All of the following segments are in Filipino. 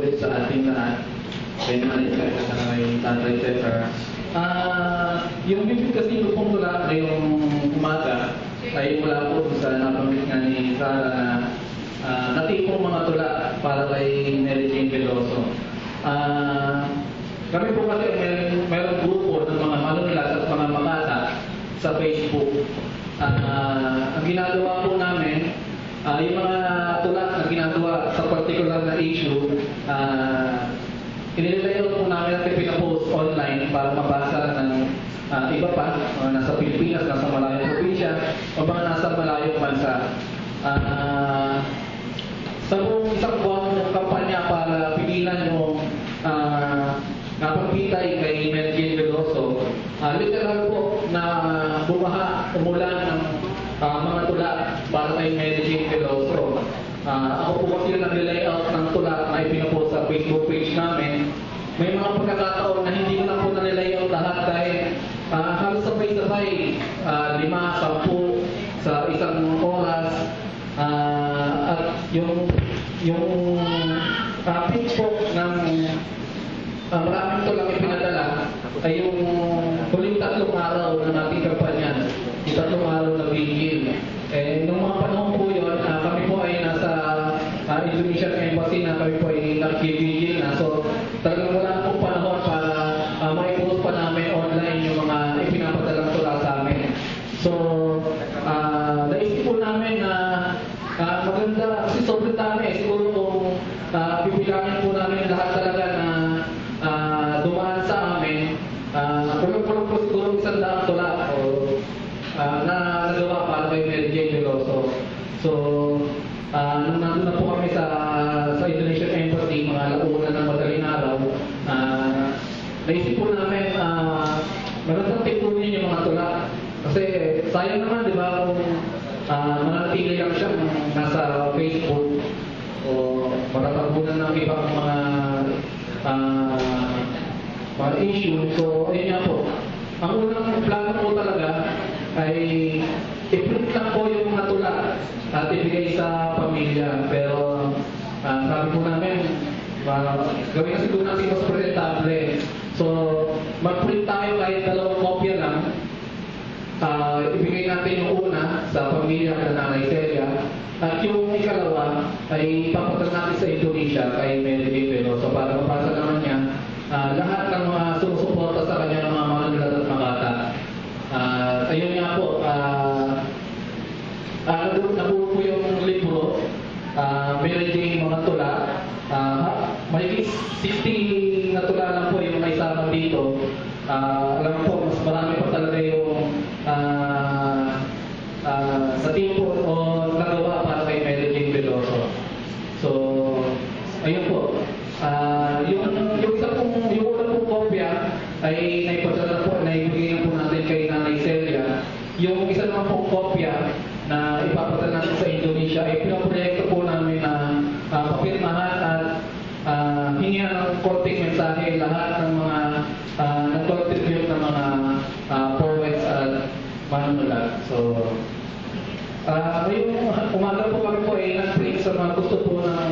ulit sa ating lahat. Kay Nanay Cesar at kay Tatay Cesar. Yung bibig kasi yung pong tula ngayong umaga ay mula po sa nabanggit nga ni Sarah na natipong mga tula para kay Mary Jane Veloso. Kami po kasi mayroong grupo ng mga manunulat at mga makata sa Facebook. Ang ginagawa po namin, yung mga tula na ginagawa sa particular na issue, inilayout po namin at pinapost online para mabasa ng iba pa, nasa Pilipinas, nasa malayong probinsya, o mga nasa malayong bansa. Sa buong isang buwang kampanya para pigilan yung napagpitay kay Mary Jane Veloso, literal po na umulan ng mga tula para kay Mary Jane Veloso. Ako po kasi yung nag-layout ng tula na ipinapost sa Facebook page namin. May mga pagkakataon na hindi ko na po na-layout lahat dahil halos sabay-sabay, 5, 10 sa isang oras. At yung page po ng maraming tulang ipinadala ay yung huling 3 araw ng ating kampanya, yung 3 araw na vigil. Nung mga panahon po yun, kami po ay nasa Indonesian Embassy na kami po ay nag-vigil na. So talagang wala pong panahon para maipost pa namin online yung mga ipinapadalang tula sa amin. So naisip po namin na maganda kasi sobrang dami. Siguro kung bibilangin po namin lahat talaga na dumaan sa amin, kulang-kulang po siguro 100 tula na nagawa para kay Mary Jane Veloso. So, nung nandun na po kami sa Indonesian Embassy, mga launa ng madaling araw, naisip po namin, magandang tipunin yung mga tula. Kasi sayang naman, di ba, kung mananatili lang siya nasa Facebook o matatabunan ng ibang mga issue. So, ayun nga po. Ang unang plano po talaga ay i-print lang po yung mga tula at ibigay sa pamilya. Pero sabi po namin, gawin na siguro natin mas presentable. So, mag-print tayo kahit 2 kopya lang. Ibigay natin yung una sa pamilya ng Nanay Celia. At yung ikalawa ay ipapadala natin sa Indonesia kay Mary Jane Veloso para mapasa naman niya lahat ng mga sumusuporta sa kanya ng mga manunulat at makata. Ayun nga po, nabuo po yung libro, Mary Jane mga tula. May 60 na tula lang po yung may sama dito. Alam po, mas marami pa talaga yung sa tipo o nagawa para kay Mary Jane Veloso. So, ayun po. Yung isa pong, yung una pong kopya ay naipadala po, naibigay na po natin kay Nanay Celia. Yung isa naman pong kopya na ipapadala natin sa Indonesia ay pinaproyekto po namin na papirmahan at hingihan ng konting mensahe lahat ng mga nag-contribute ng mga poets at manunulat. So, ngayong umaga po kami po ay nag-print sa mga gusto po ng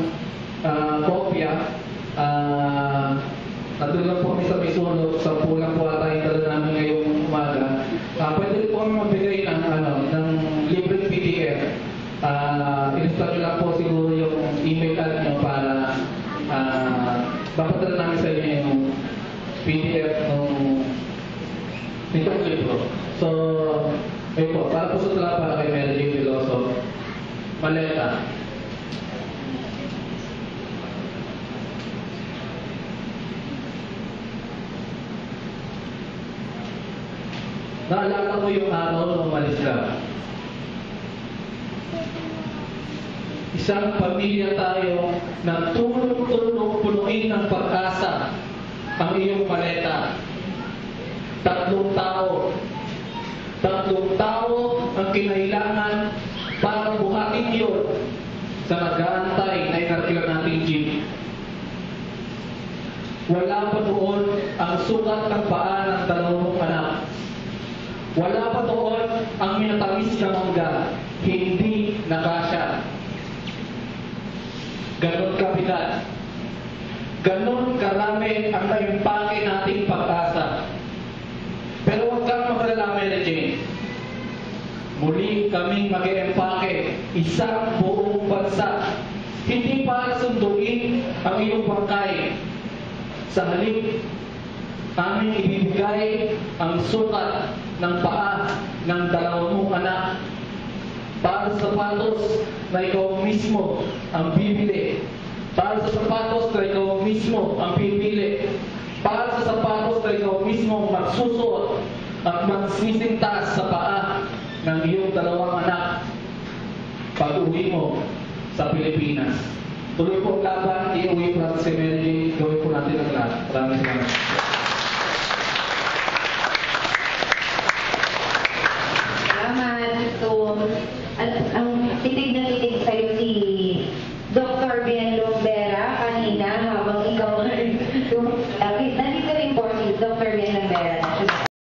kopya. Nandun lang po kami sa Misulog, sa pulang po ata yung dala namin ngayong umaga. Pwede po kami magbigay ng libreng PDF. Inistal lang po siguro yung email ad nyo para papadala namin sa inyo yung PDF nitong libro. So, ayun po, para po sa tula para kay Mary Jane Veloso, Maleta. Naalala ko yung araw nung umalis ka. Isang pamilya tayo na tulong-tulong punuin ng pag-asa ang iyong maleta. 3 tao. 3 tao ang kinailangan para buhatin yun sa nag-aantay na inarkila nating jeep. Wala pa doon ang sukat ng paa ng 2 anak. Wala pa doon ang minatamis na mangga. Hindi nakasya. Ganon kabigat. Ganon karami ang naimpake nating pag-asa. Pero huwag kang magalala, Mary Jane. Muli kaming mag-empake, isang buong bansa. Hindi para sunduin ang iyong bangkay. Sa halip, aming ibibigay ang sukat ng paa ng dalawa mong anak para sa sapatos na ikaw mismo ang bibili. Para sa sapatos na ikaw mismo ang pipili. Para sa sapatos na ikaw mismo magsusuot at magsisintas sa paa ng iyong dalawang anak pag-uwi mo sa Pilipinas. Tuloy po ang laban, iuwi po natin si Mary Jane, gawin po natin ang lahat. Maraming salamat. Salamat. So, ang titig na titig sa'yo si Dr. Ben Lombera kanina habang ikaw nandito rin po si Dr. Ben